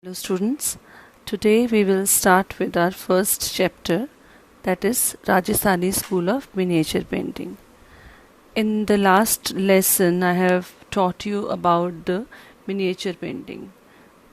Hello students, today we will start with our first chapter, that is Rajasthani School of Miniature Painting. In the last lesson I have taught you about the miniature painting.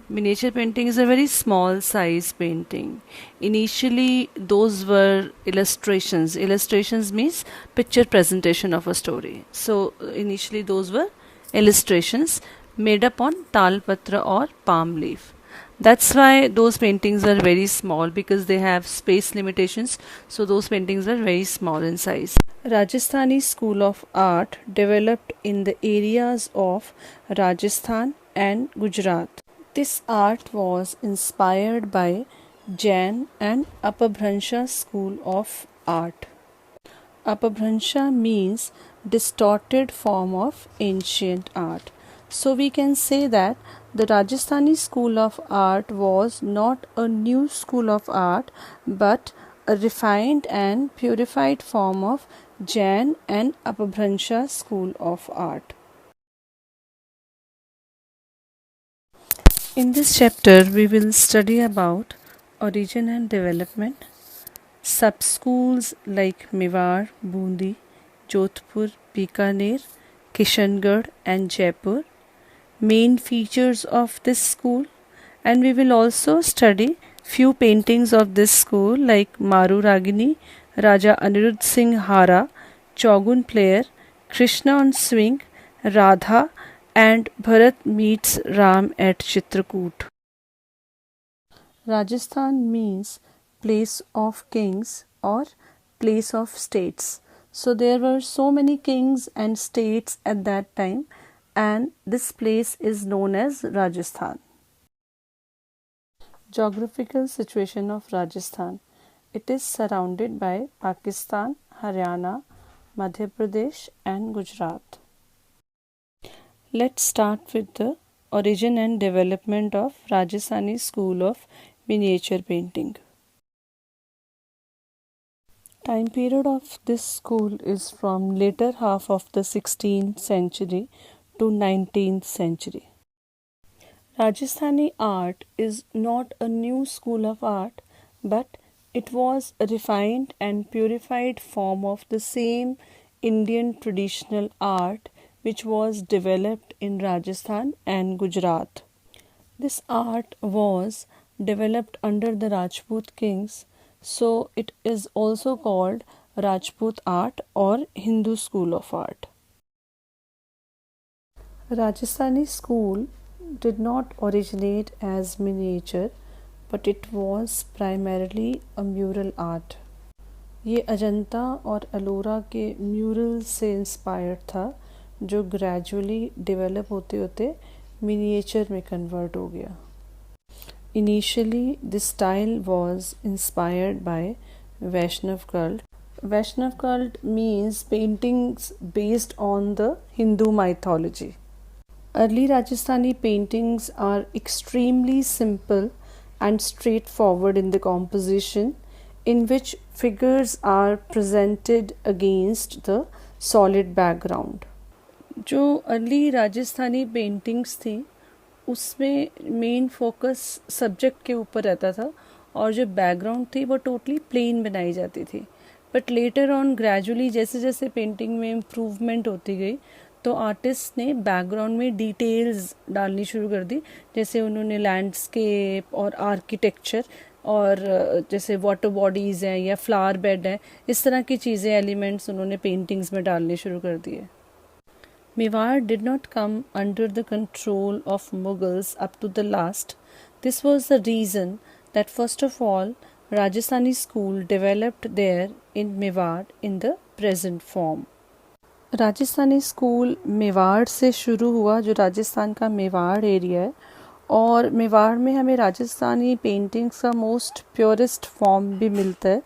Miniature painting is a very small size painting. Initially those were illustrations. Illustrations means picture presentation of a story. So initially those were illustrations made up on talpatra or palm leaf. That's why those paintings are very small, because they have space limitations. So those paintings are very small in size. Rajasthani school of art developed in the areas of Rajasthan and Gujarat. This art was inspired by Jain and Apabhransha school of art. Apabhransha means distorted form of ancient art. So we can say that the Rajasthani school of art was not a new school of art, but a refined and purified form of Jain and Apabhransha school of art. In this chapter, we will study about origin and development, sub-schools like Mewar, Bundi, Jodhpur, Bikaner, Kishangarh and Jaipur, main features of this school, and we will also study few paintings of this school like Maru Ragini, Raja Anirudh Singh Hara, Chogun Player, Krishna on Swing, Radha and Bharat meets Ram at Chitrakoot. Rajasthan means place of kings or place of states. So there were so many kings and states at that time, and this place is known as Rajasthan. Geographical situation of Rajasthan. It is surrounded by Pakistan, Haryana, Madhya Pradesh and Gujarat. Let's start with the origin and development of Rajasthani school of miniature painting. Time period of this school is from later half of the 16th century to 19th century. Rajasthani art is not a new school of art, but it was a refined and purified form of the same Indian traditional art which was developed in Rajasthan and Gujarat. This art was developed under the Rajput kings, so it is also called Rajput art or Hindu school of art. Rajasthani school did not originate as miniature, but it was primarily a mural art. ये अजंता और अलोरा के mural से inspired था, जो gradually develop होते होते miniature में convert हो गया. Initially, this style was inspired by Vaishnav cult. Vaishnav cult means paintings based on the Hindu mythology. Early Rajasthani paintings are extremely simple and straightforward in the composition, in which figures are presented against the solid background. जो early Rajasthani paintings थी उसमें main focus subject के ऊपर रहता था, और जो background थी वो टोटली प्लेन बनाई जाती थी. बट लेटर ऑन ग्रेजुअली जैसे जैसे पेंटिंग में इम्प्रूवमेंट होती गई, तो आर्टिस्ट ने बैकग्राउंड में डिटेल्स डालनी शुरू कर दी. जैसे उन्होंने लैंडस्केप और आर्किटेक्चर और जैसे वाटर बॉडीज़ हैं या फ्लावर बेड हैं, इस तरह की चीज़ें, एलिमेंट्स उन्होंने पेंटिंग्स में डालने शुरू कर दिए. Mewar did not come under the control of Mughals up to the last. This was the reason that first of all Rajasthani school developed there in Mewar in the present form. Rajasthani school Mewar से शुरू हुआ, जो राजस्थान का Mewar area है, और मेवाड़ में हमें Rajasthani paintings का मोस्ट प्योरेस्ट फॉर्म भी मिलता है,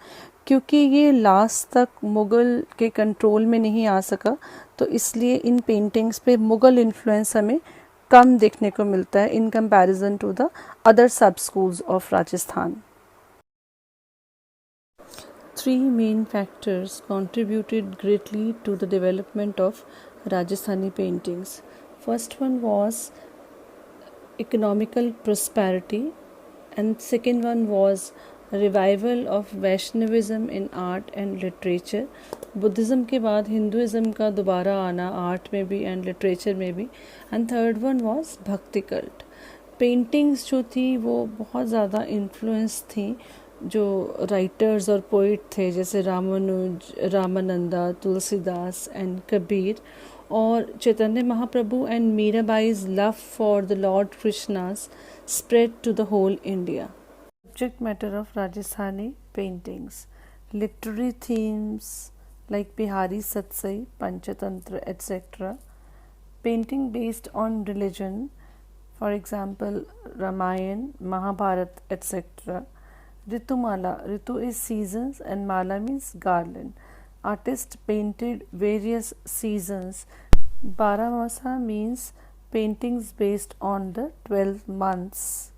क्योंकि ये लास्ट तक मुग़ल के कंट्रोल में नहीं आ सका, तो इसलिए इन पेंटिंग्स पे मुग़ल इन्फ्लुएंस हमें कम देखने को मिलता है in comparison to the other sub schools of Rajasthan. Three main factors contributed greatly to the development of Rajasthani paintings. First one was economical prosperity, and second one was revival of Vaishnavism in art and literature. Buddhism के बाद Hinduism का दोबारा आना art में भी and literature में भी. And third one was भक्ति कल्ट. पेंटिंग्स जो थी वो बहुत ज़्यादा इन्फ्लुएंस थी जो राइटर्स और पोइट थे जैसे रामानुज, रामानंदा, तुलसीदास एंड कबीर, और Chaitanya Mahaprabhu and Mirabai's love for the lord Krishna's spread to the whole India. Subject matter of Rajasthani paintings: literary themes like Bihari Satsai, Panchatantra, etc. Painting based on religion, for example Ramayana, Mahabharata, etc. Ritumala, Ritu is seasons and Mala means garland. Artist painted various seasons. Baramasa means paintings based on the 12 months.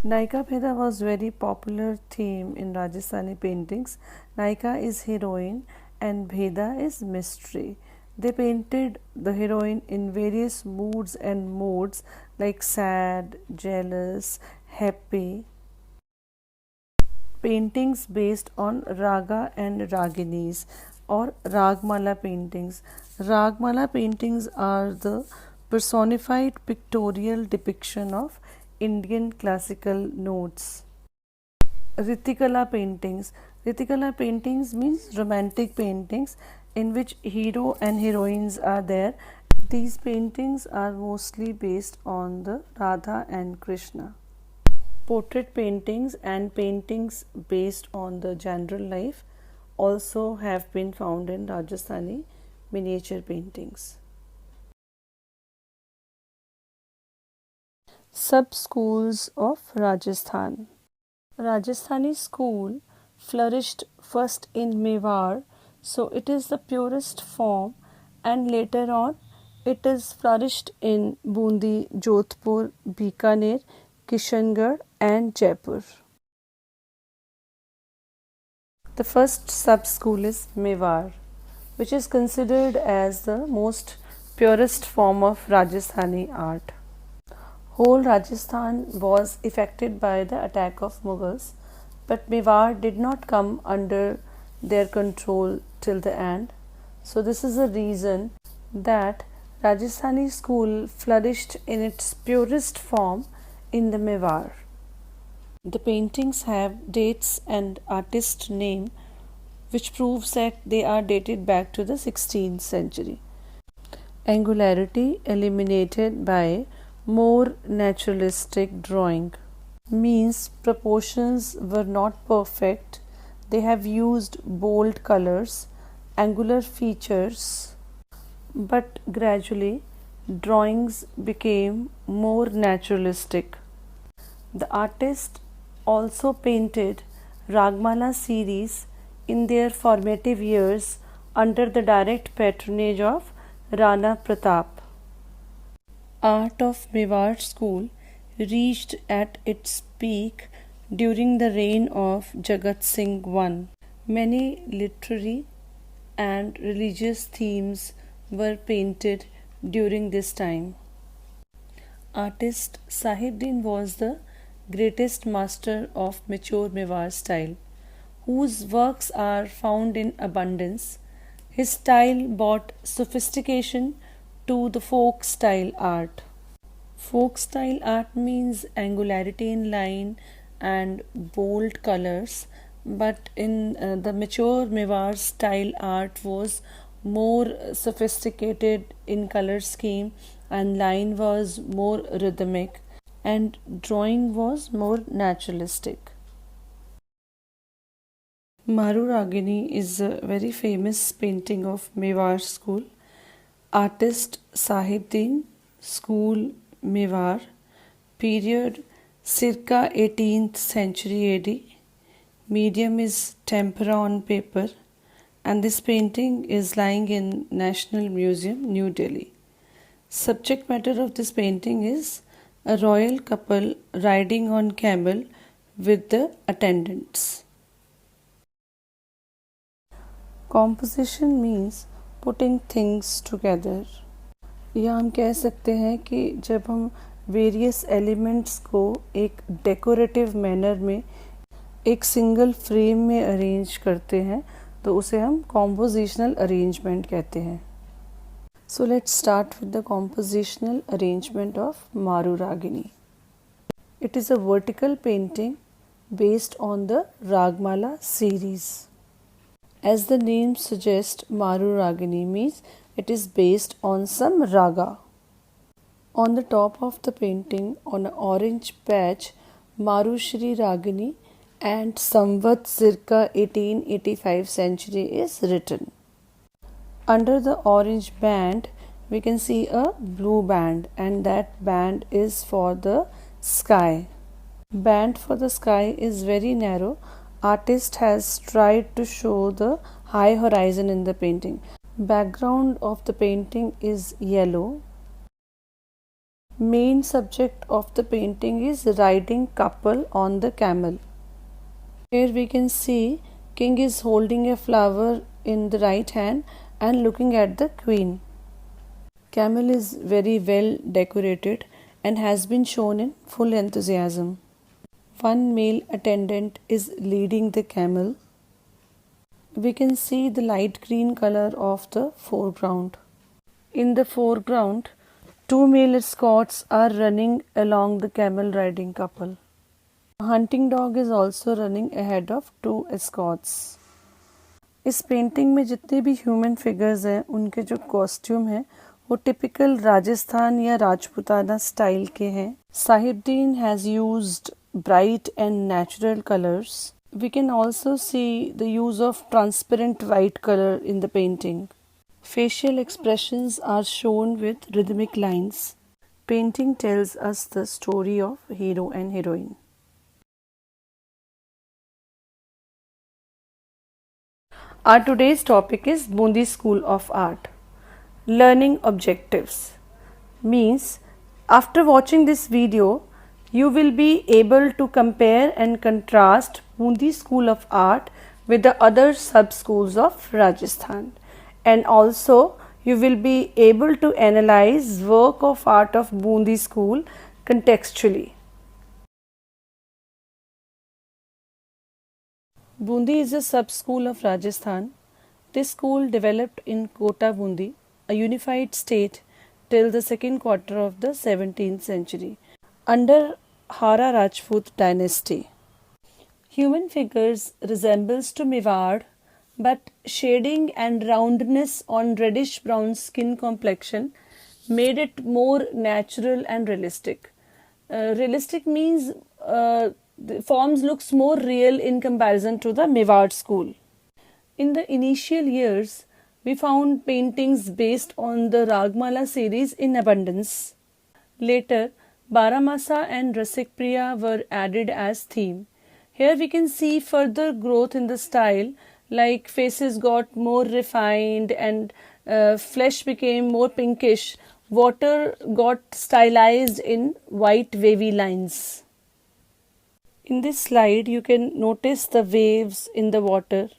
Naika Bheda was very popular theme in Rajasthani paintings. Naika is heroine and Bheda is mystery. They painted the heroine in various moods and modes like sad, jealous, happy. Paintings based on Raga and Raginis or Ragmala paintings. Ragmala paintings are the personified pictorial depiction of Indian classical notes. Ritikala paintings. Ritikala paintings means romantic paintings in which hero and heroines are there. These paintings are mostly based on the Radha and Krishna. Portrait paintings and paintings based on the general life also have been found in Rajasthani miniature paintings. Sub-schools of Rajasthan. Rajasthani school flourished first in Mewar, so it is the purest form, and later on it is flourished in Bundi, Jodhpur, Bikaner, Kishangarh and Jaipur. The first sub-school is Mewar, which is considered as the most purest form of Rajasthani art. Whole Rajasthan was affected by the attack of Mughals, but Mewar did not come under their control till the end. So this is the reason that Rajasthani school flourished in its purest form in the Mewar. The paintings have dates and artist name, which proves that they are dated back to the 16th century. Angularity eliminated by more naturalistic drawing means proportions were not perfect. They have used bold colors, angular features, but gradually drawings became more naturalistic. The artist also painted Ragmala series in their formative years under the direct patronage of Rana Pratap. Art of Mewar school reached at its peak during the reign of Jagat Singh I. Many literary and religious themes were painted during this time. Artist Sahibuddin was the greatest master of mature Mewar style, whose works are found in abundance. His style brought sophistication to the folk style art. Folk style art means angularity in line and bold colors, but in the mature Mewar style art was more sophisticated in color scheme, and line was more rhythmic and drawing was more naturalistic. Maru Ragini is a very famous painting of Mewar school. Artist Sahibuddin, school Mewar, period circa 18th century AD. Medium is tempera on paper, and this painting is lying in National Museum, New Delhi. Subject matter of this painting is a royal couple riding on camel with the attendants. Composition means putting things together. या हम कह सकते हैं कि जब हम various elements को एक डेकोरेटिव मैनर में एक सिंगल फ्रेम में अरेंज करते हैं तो उसे हम कॉम्पोजिशनल अरेंजमेंट कहते हैं. So let's start with the compositional arrangement of Maru Ragini. It is a vertical painting based on the Ragmala series. As the name suggests, Maru Ragini means it is based on some raga. On the top of the painting, on an orange patch, Marushri Ragini and Samvat circa 1885 century is written. Under the orange band, we can see a blue band, and that band is for the sky. Band for the sky is very narrow. Artist has tried to show the high horizon in the painting. Background of the painting is yellow. Main subject of the painting is riding couple on the camel. Here we can see king is holding a flower in the right hand and looking at the queen. Camel is very well decorated and has been shown in full enthusiasm. One male attendant is leading the camel. We can see the light green color of the foreground. In the foreground, two male escorts are running along the camel riding couple. A hunting dog is also running ahead of two escorts. इस painting में जितने भी human figures हैं उनके जो costume हैं वो typical Rajasthan या राजपूताना स्टाइल के हैं. Sahibdin has used bright and natural colours. We can also see the use of transparent white colour in the painting. Facial expressions are shown with rhythmic lines. Painting tells us the story of hero and heroine. Our today's topic is Bundi School of Art. Learning objectives means after watching this video, you will be able to compare and contrast Bundi School of Art with the other sub-schools of Rajasthan. And also you will be able to analyze work of art of Bundi School contextually. Bundi is a sub-school of Rajasthan. This school developed in Kota Bundi, a unified state, till the second quarter of the 17th century, under Hara Rajput dynasty. Human figures resembles to Mewar, but shading and roundness on reddish-brown skin complexion made it more natural and realistic. Realistic means the forms looks more real in comparison to the Mewar school. In the initial years, we found paintings based on the Ragmala series in abundance. Later, Baramasa and Rasik Priya were added as theme. Here we can see further growth in the style, like faces got more refined and flesh became more pinkish. Water got stylized in white wavy lines. In this slide, you can notice the waves in the water.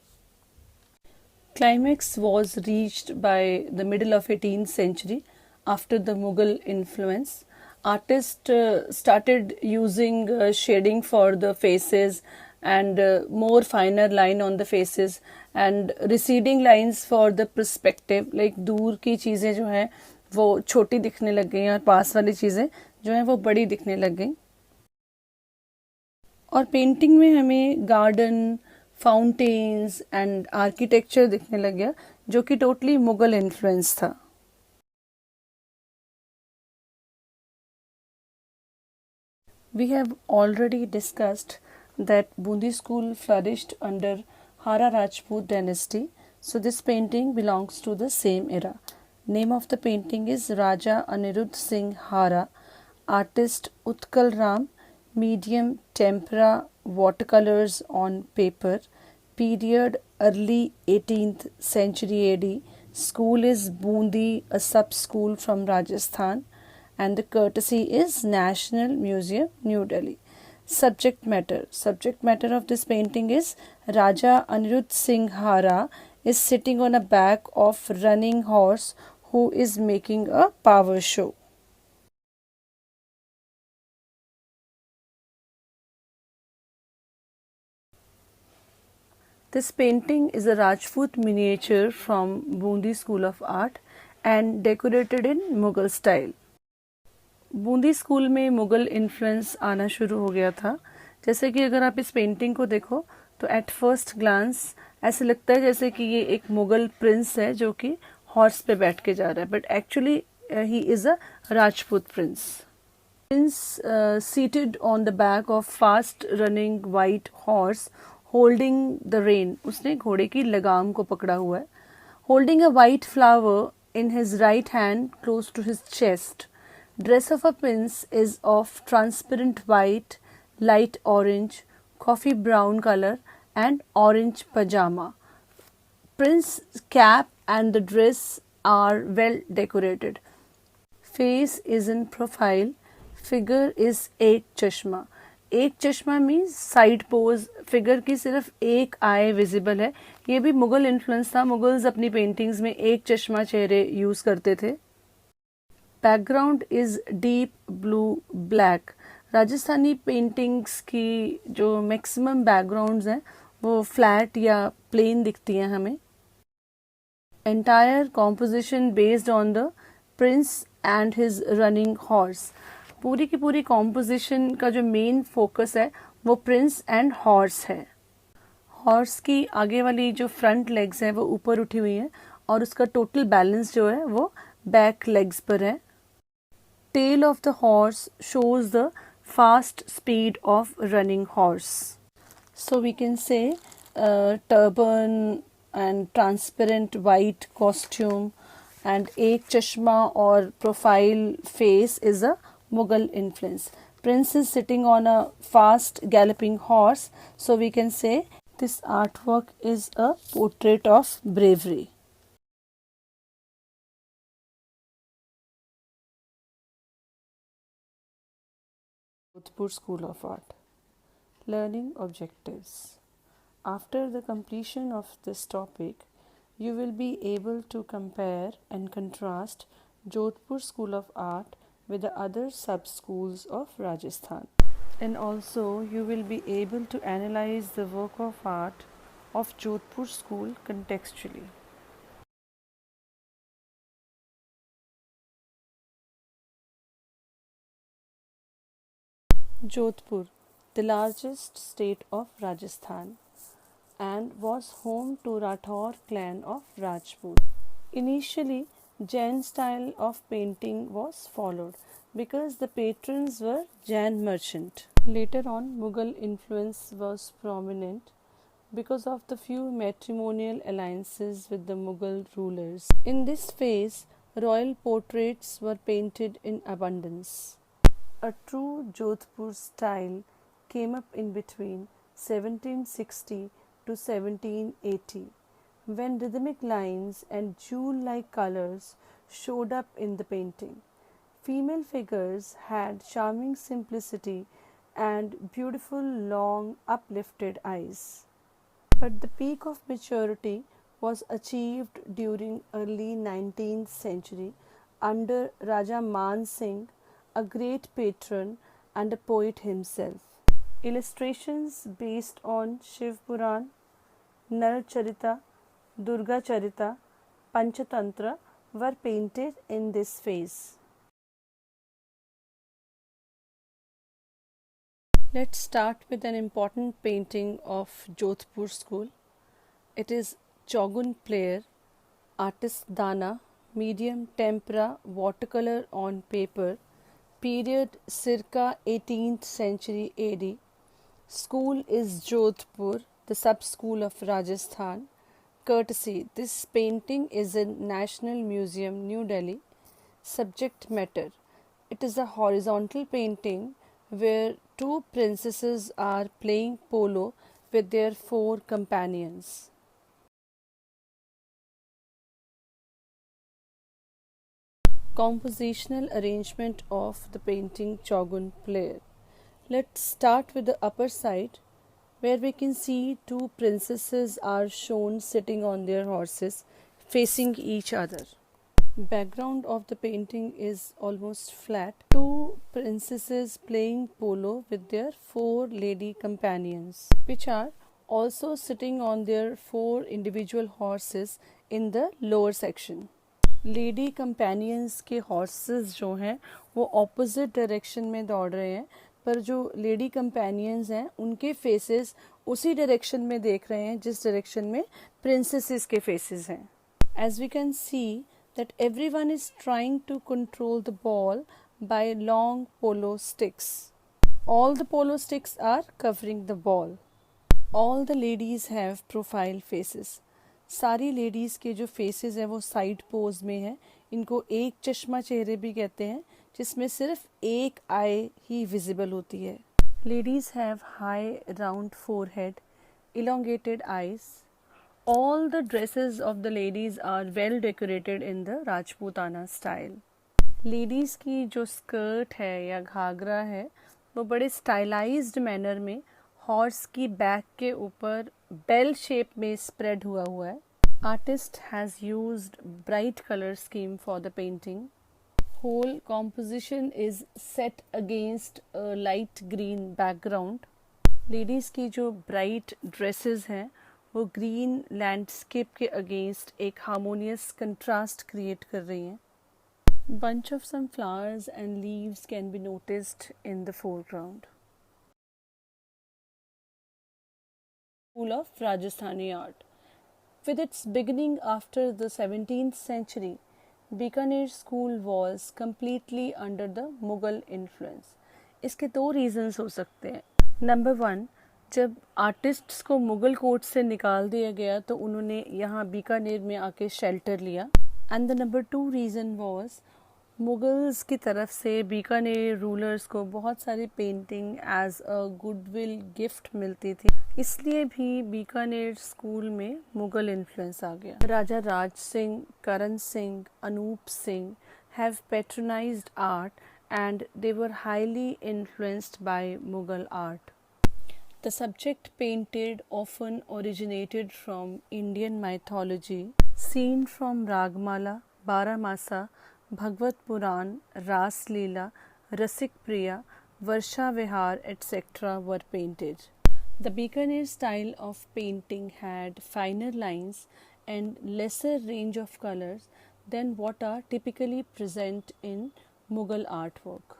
Climax was reached by the middle of 18th century after the Mughal influence. Artists started using shading for the faces and more finer line on the faces and receding lines for the perspective. Like दूर की चीज़ें जो हैं वो छोटी दिखने लग गई और पास वाली चीज़ें जो हैं वो बड़ी दिखने लग गई. और पेंटिंग में हमें गार्डन, फाउंटेन्स एंड आर्किटेक्चर दिखने लग गया जो कि टोटली मुगल इन्फ्लुएंस था. We have already discussed that Bundi school flourished under Hara Rajput dynasty, so this painting belongs to the same era. Name of the painting is Raja Anirudh Singh Hara. Artist Utkal Ram. Medium tempera watercolors on paper. Period early 18th century AD. School is Bundi, a sub-school from Rajasthan, and the courtesy is National Museum, New Delhi. Subject matter of this painting is Raja Anirudh Singh Hara is sitting on a back of running horse who is making a power show. This painting is a Rajput miniature from Bundi School of Art and decorated in Mughal style. Bundi school में Mughal influence आना शुरू हो गया था. जैसे कि अगर आप इस पेंटिंग को देखो तो एट फर्स्ट ग्लांस ऐसे लगता है जैसे कि ये एक मुग़ल प्रिंस है जो कि हॉर्स पे बैठ के जा रहा है, but actually he is a Rajput Prince. Prince seated on the back of fast running white horse holding the rein. उसने घोड़े की लगाम को पकड़ा हुआ है. Holding a white flower in his right hand close to his chest. Dress of a prince is of transparent white, light orange, coffee brown color and orange pajama. Prince's cap and the dress are well decorated. Face is in profile. Figure is एक चश्मा. एक चश्मा means side pose. Figure की सिर्फ एक आई visible है. ये भी मुगल इन्फ्लुएंस था. मुगल्स अपनी पेंटिंग्स में एक चश्मा चेहरे यूज करते थे. Background is deep blue black. Rajasthani paintings की जो मैक्सिमम बैकग्राउंड्स हैं वो फ्लैट या प्लेन दिखती हैं हमें. Entire composition based on the Prince and his running horse. पूरी की पूरी कॉम्पोजिशन का जो मेन फोकस है वो प्रिंस एंड हॉर्स है. हॉर्स की आगे वाली जो फ्रंट लेग्स है वो ऊपर उठी हुई है और उसका टोटल बैलेंस जो है वो बैक लेग्स पर है. Tail of the horse shows the fast speed of running horse. So we can say turban and transparent white costume and एक चश्मा और profile face is a Mughal influence. Prince is sitting on a fast galloping horse, so we can say this artwork is a portrait of bravery. Jodhpur School of Art. Learning objectives. After the completion of this topic, you will be able to compare and contrast Jodhpur School of Art with the other sub-schools of Rajasthan. And also you will be able to analyze the work of art of Jodhpur school contextually. Jodhpur, the largest state of Rajasthan, and was home to Rathore clan of Rajput. Initially, Jain style of painting was followed because the patrons were Jain merchant. Later on, Mughal influence was prominent because of the few matrimonial alliances with the Mughal rulers. In this phase, royal portraits were painted in abundance. A true Jodhpur style came up in between 1760 to 1780, when rhythmic lines and jewel-like colors showed up in the painting. Female figures had charming simplicity and beautiful long uplifted eyes. But the peak of maturity was achieved during early 19th century under Raja Man Singh, a great patron and a poet himself. Illustrations based on Shiv Puran, Nar Charita, Durga Charita, Panchatantra were painted in this phase. Let's start with an important painting of Jodhpur school. It is Chogun Player, artist Dana, medium tempera watercolor on paper, period circa 18th century AD. School is Jodhpur, the sub-school of Rajasthan. Courtesy, this painting is in National Museum, New Delhi. Subject matter, it is a horizontal painting where two princesses are playing polo with their 4 companions. Compositional arrangement of the painting Chogun Player. Let's start with the upper side, where we can see 2 princesses are shown sitting on their horses facing each other. Background of the painting is almost flat. 2 princesses playing polo with their 4 lady companions, which are also sitting on their 4 individual horses in the lower section. Lady companions के horses जो हैं वो opposite direction में दौड़ रहे हैं, पर जो लेडी कंपेनियंस हैं उनके फेसेस उसी डायरेक्शन में देख रहे हैं जिस डायरेक्शन में प्रिंसेसेस के फेसेस हैं. As we can see that everyone is trying to control the ball by long polo sticks. All the polo sticks are covering the ball. All the ladies have profile faces. सारी ladies के जो faces हैं वो side pose में है. इनको एक चश्मा चेहरे भी कहते हैं जिसमें सिर्फ एक आई ही विजिबल होती है. Ladies have high round forehead, elongated eyes. All the dresses of the ladies are well decorated in the Rajputana style. Ladies की जो स्कर्ट है या घाघरा है वो बड़े स्टाइलाइज्ड मैनर में हॉर्स की बैक के ऊपर बेल शेप में स्प्रेड हुआ है. Artist has used bright colour scheme for the painting. Whole composition is set against a light green background. Ladies की जो ब्राइट ड्रेसेस हैं वो ग्रीन लैंडस्केप के अगेंस्ट एक हार्मोनियस कंट्रास्ट क्रिएट कर रही हैं. Bunch of some flowers and leaves can be noticed in the foreground. School of Rajasthani art. With its beginning after the 17th century, Bikaner school was completely under the Mughal influence. इसके 2 reasons हो सकते हैं. Number 1, जब artists को Mughal court से निकाल दिया गया तो उन्होंने यहाँ बीकानेर में आके शेल्टर लिया. And the number 2 reason was Mughals की तरफ से बीकानेर रूलर्स को बहुत सारी painting as a goodwill gift मिलती थी, इसलिए भी बीकानेर स्कूल में मुग़ल इन्फ्लुएंस आ गया. Raja Raj Singh, Karan Singh, Anup Singh have patronised art and they were highly influenced by Mughal art. The subject painted often originated from Indian mythology, seen from Ragmala, Baramasa, Bhagvat Puran, Ras Leela, Rasik Priya, Varsha Vihar, etc. were painted. The Bikaner style of painting had finer lines and lesser range of colors than what are typically present in Mughal artwork.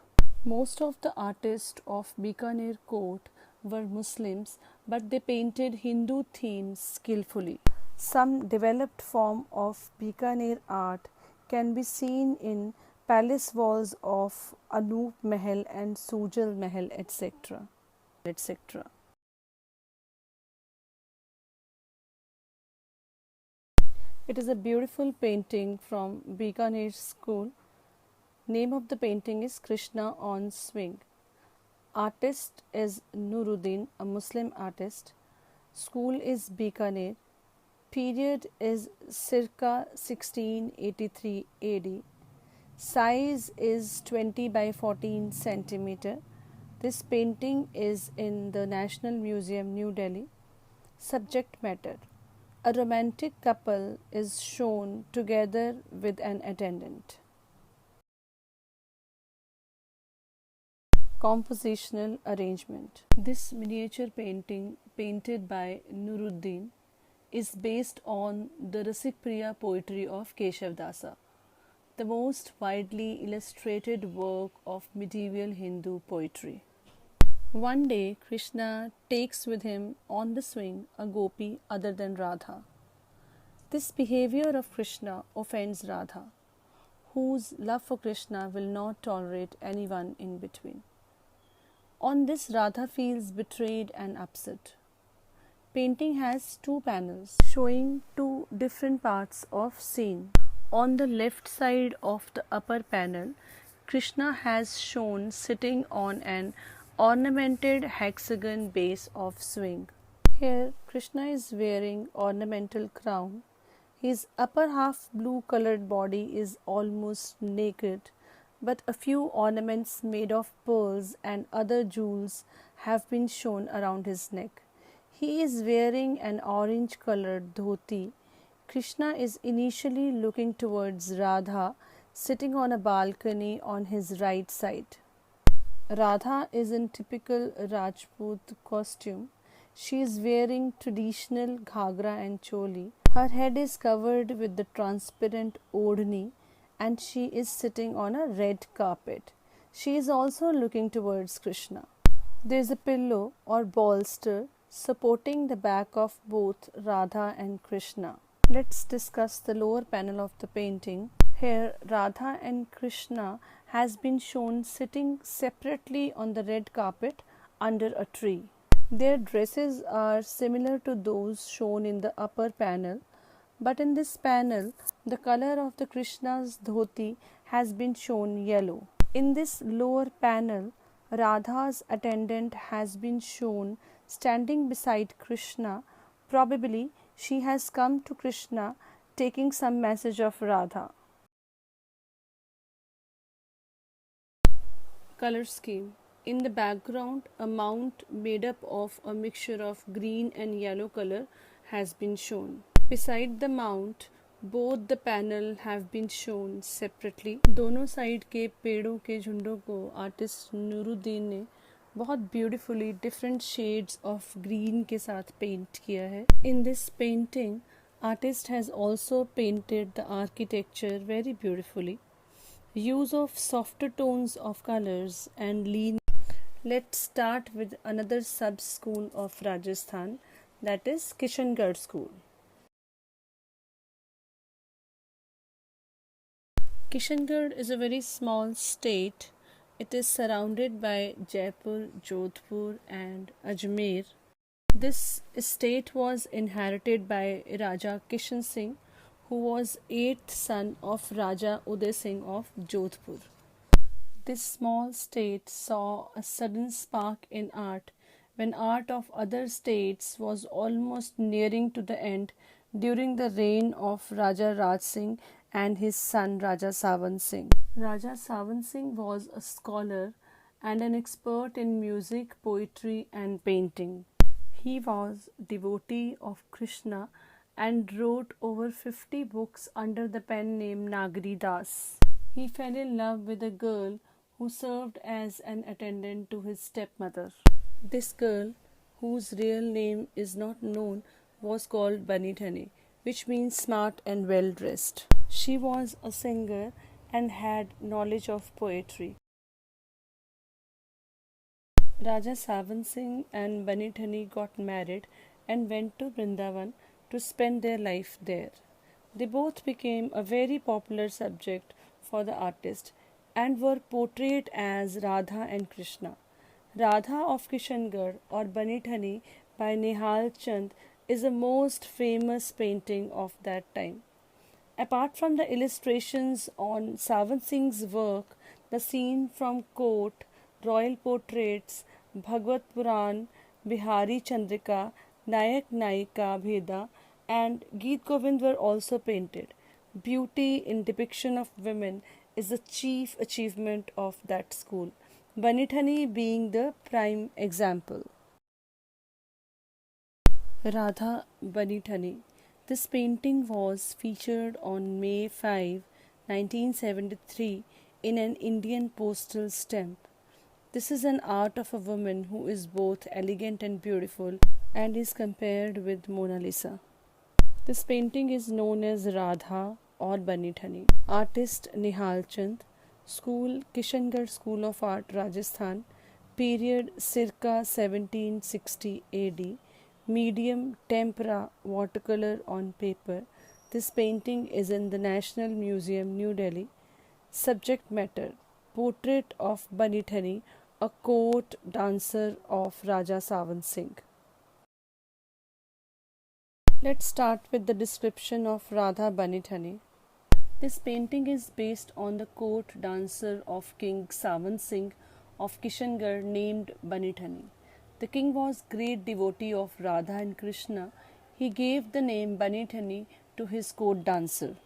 Most of the artists of Bikaner court were Muslims, but they painted Hindu themes skillfully. Some developed form of Bikaner art can be seen in palace walls of Anup Mahal and Sujal Mahal, etc. etc. It is a beautiful painting from Bikaner school. Name of the painting is Krishna on Swing. Artist is Nuruddin, a Muslim artist. School is Bikaner. Period is circa 1683 AD. Size is 20 by 14 centimeter. This painting is in the National Museum, New Delhi. Subject matter: a romantic couple is shown together with an attendant. Compositional arrangement. This miniature painting, painted by Nuruddin, is based on the Rasik Priya poetry of Keshav Dasa, the most widely illustrated work of medieval Hindu poetry. One day, Krishna takes with him on the swing a gopi other than Radha. This behavior of Krishna offends Radha, whose love for Krishna will not tolerate anyone in between. On this, Radha feels betrayed and upset. Painting has 2 panels showing 2 different parts of scene. On the left side of the upper panel, Krishna has shown sitting on an ornamented hexagon base of swing. Here, Krishna is wearing ornamental crown. His upper half blue colored body is almost naked, but a few ornaments made of pearls and other jewels have been shown around his neck. He is wearing an orange colored dhoti. Krishna is initially looking towards Radha, sitting on a balcony on his right side. Radha is in typical Rajput costume. She is wearing traditional ghagra and choli. Her head is covered with the transparent odhni and she is sitting on a red carpet. She is also looking towards Krishna. There is a pillow or bolster supporting the back of both Radha and Krishna. Let's discuss the lower panel of the painting. Here, Radha and Krishna has been shown sitting separately on the red carpet under a tree. Their dresses are similar to those shown in the upper panel, but in this panel, the color of the Krishna's dhoti has been shown yellow. In this lower panel, Radha's attendant has been shown standing beside Krishna. Probably she has come to Krishna taking some message of Radha. Color scheme. In the background, a mount made up of a mixture of green and yellow color has been shown. Beside the mount, both the panel have been shown separately. दोनों side के पेड़ों के झुंडों को artist Nooruddin ने बहुत beautifully different shades of green के साथ पेंट किया है. In this painting, artist has also painted the architecture very beautifully. Use of softer tones of colors and lean. Let's start with another sub-school of Rajasthan, that is Kishangarh school. Kishangarh is a very small state. It is surrounded by Jaipur, Jodhpur and Ajmer. This estate was inherited by Raja Kishan Singh, who was 8th son of Raja Uday Singh of Jodhpur. This small state saw a sudden spark in art when art of other states was almost nearing to the end during the reign of Raja Raj Singh and his son Raja Sawan Singh. Raja Sawan Singh was a scholar and an expert in music, poetry and painting. He was devotee of Krishna and wrote over 50 books under the pen name Nagari Das. He fell in love with a girl who served as an attendant to his stepmother. This girl, whose real name is not known, was called Bunny Dhani, which means smart and well dressed. She was a singer and had knowledge of poetry. Raja Sawan Singh and Bunny Dhani got married and went to Vrindavan to spend their life there. They both became a very popular subject for the artist and were portrayed as Radha and Krishna. Radha of Kishangarh or Bunny Dhani by Nihal Chand is the most famous painting of that time. Apart from the illustrations on Sawan Singh's work, the scene from court, royal portraits, Bhagwat Puran, Bihari Chandrika, Nayak Nayika Bheda and Geet Govind were also painted. Beauty in depiction of women is the chief achievement of that school, Bunny Dhani being the prime example. Radha Bunny Dhani. This painting was featured on May 5, 1973 in an Indian postal stamp. This is an art of a woman who is both elegant and beautiful and is compared with Mona Lisa. This painting is known as Radha or Bunny Dhani. Artist Nihal Chand. School Kishangarh School of Art, Rajasthan. Period circa 1760 AD. Medium tempera watercolor on paper. This painting is in the National Museum, New Delhi. Subject matter: portrait of Bunny Dhani, a court dancer of Raja Sawan Singh. Let's start with the description of Radha Bunny Dhani. This painting is based on the court dancer of King Sawan Singh of Kishangarh named Bunny Dhani. The king was great devotee of Radha and Krishna. He gave the name Bunny Dhani to his court dancer.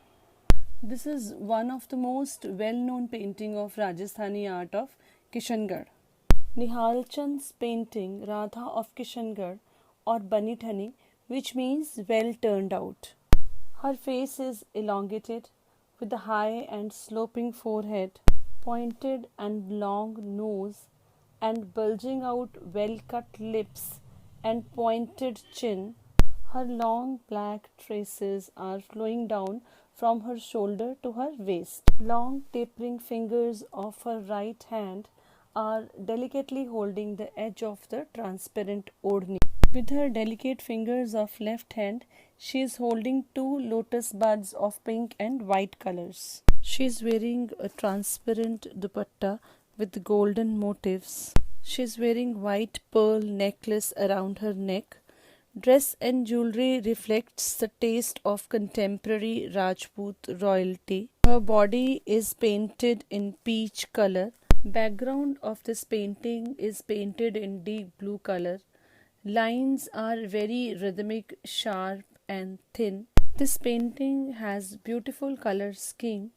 This is one of the most well-known painting of Rajasthani art of Kishangarh. Nihal Chand's painting Radha of Kishangarh or Bunny Dhani, which means well turned out. Her face is elongated with a high and sloping forehead, pointed and long nose, and bulging out well-cut lips and pointed chin. Her long black tresses are flowing down from her shoulder to her waist. Long tapering fingers of her right hand are delicately holding the edge of the transparent odhni. With her delicate fingers of left hand, she is holding two lotus buds of pink and white colors. She is wearing a transparent dupatta with golden motifs. She is wearing white pearl necklace around her neck. Dress and jewelry reflects the taste of contemporary Rajput royalty. Her body is painted in peach color. Background of this painting is painted in deep blue color. Lines are very rhythmic, sharp and thin. This painting has beautiful color scheme.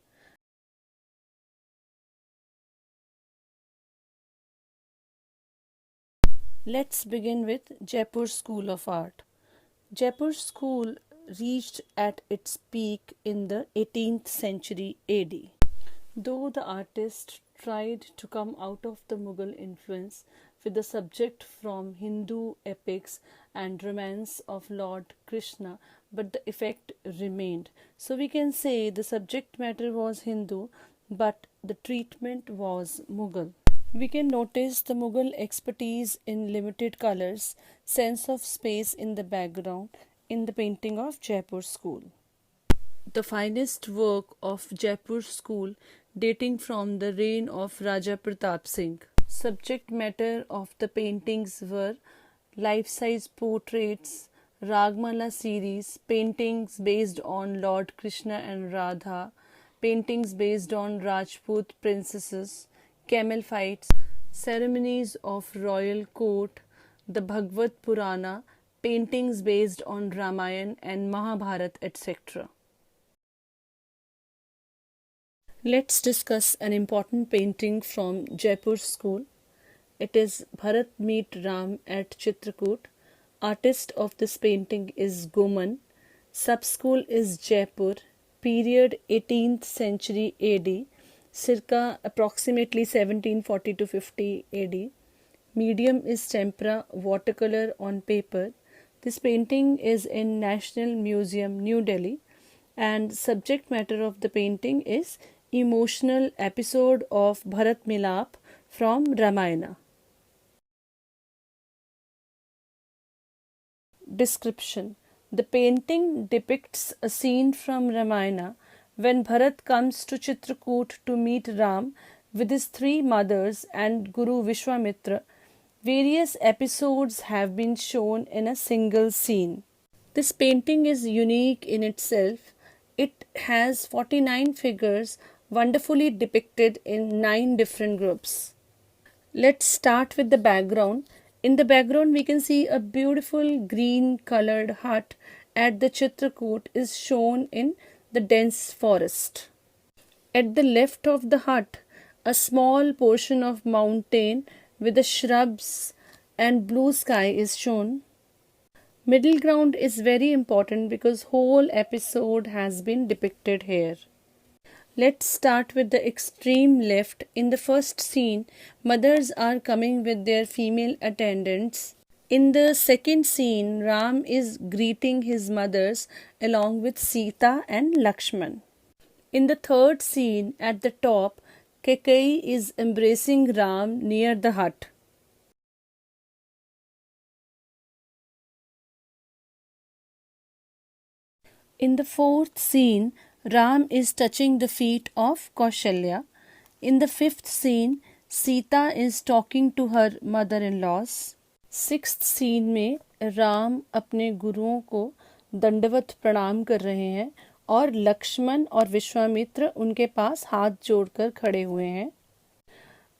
Let's begin with Jaipur School of Art. Jaipur School reached at its peak in the 18th century AD. Though the artist tried to come out of the Mughal influence with the subject from Hindu epics and romance of Lord Krishna, but the effect remained. So we can say the subject matter was Hindu, but the treatment was Mughal. We can notice the Mughal expertise in limited colors, sense of space in the background in the painting of Jaipur School. The finest work of Jaipur School dating from the reign of Raja Pratap Singh. Subject matter of the paintings were life-size portraits, Ragmala series, paintings based on Lord Krishna and Radha, paintings based on Rajput princesses, camel fights, ceremonies of royal court, the Bhagavad Purana, paintings based on Ramayana and Mahabharata, etc. Let's discuss an important painting from Jaipur School. It is Bharat Meet Ram at Chitrakoot. Artist of this painting is Goman. Sub-school is Jaipur. Period 18th century AD. Circa approximately 1740 to 50 AD. Medium is tempera, watercolor on paper. This painting is in National Museum, New Delhi, and subject matter of the painting is emotional episode of Bharat Milap from Ramayana. Description: the painting depicts a scene from Ramayana when Bharat comes to Chitrakoot to meet Ram with his three mothers and Guru Vishwamitra. Various episodes have been shown in a single scene. This painting is unique in itself. It has 49 figures wonderfully depicted in 9 different groups. Let's start with the background. In the background we can see a beautiful green colored hut at the Chitrakoot is shown in the dense forest. At the left of the hut, a small portion of mountain with the shrubs and blue sky is shown. Middle ground is very important because whole episode has been depicted here. Let's start with the extreme left. In the first scene, mothers are coming with their female attendants. In the second scene, Ram is greeting his mothers along with Sita and Lakshman. In the third scene, at the top, Kaikeyi is embracing Ram near the hut. In the fourth scene, Ram is touching the feet of Kaushalya. In the fifth scene, Sita is talking to her mother-in-laws. Sixth scene में राम अपने गुरुओं को दंडवत प्रणाम कर रहे हैं और लक्ष्मण और विश्वामित्र उनके पास हाथ जोड़कर खड़े हुए हैं.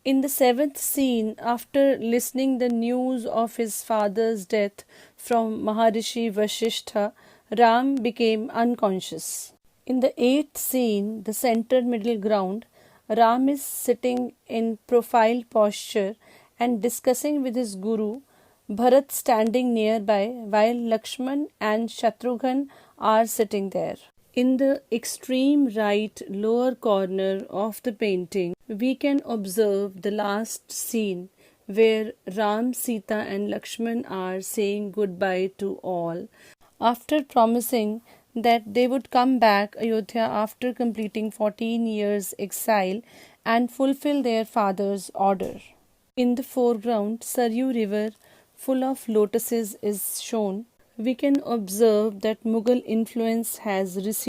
In the seventh scene, after listening the news of his father's death from Maharishi Vasishtha, Ram became unconscious. In the eighth scene, the center middle ground, Ram is sitting in profile posture and discussing with his guru, Bharat standing nearby while Lakshman and Shatrughan are sitting there. In the extreme right lower corner of the painting, we can observe the last scene where Ram, Sita, and Lakshman are saying goodbye to all. After promising that they would come back Ayodhya after completing 14 years exile and fulfill their father's order. In the foreground, Saryu River, full of lotuses, is shown. We can observe that Mughal influence has receded.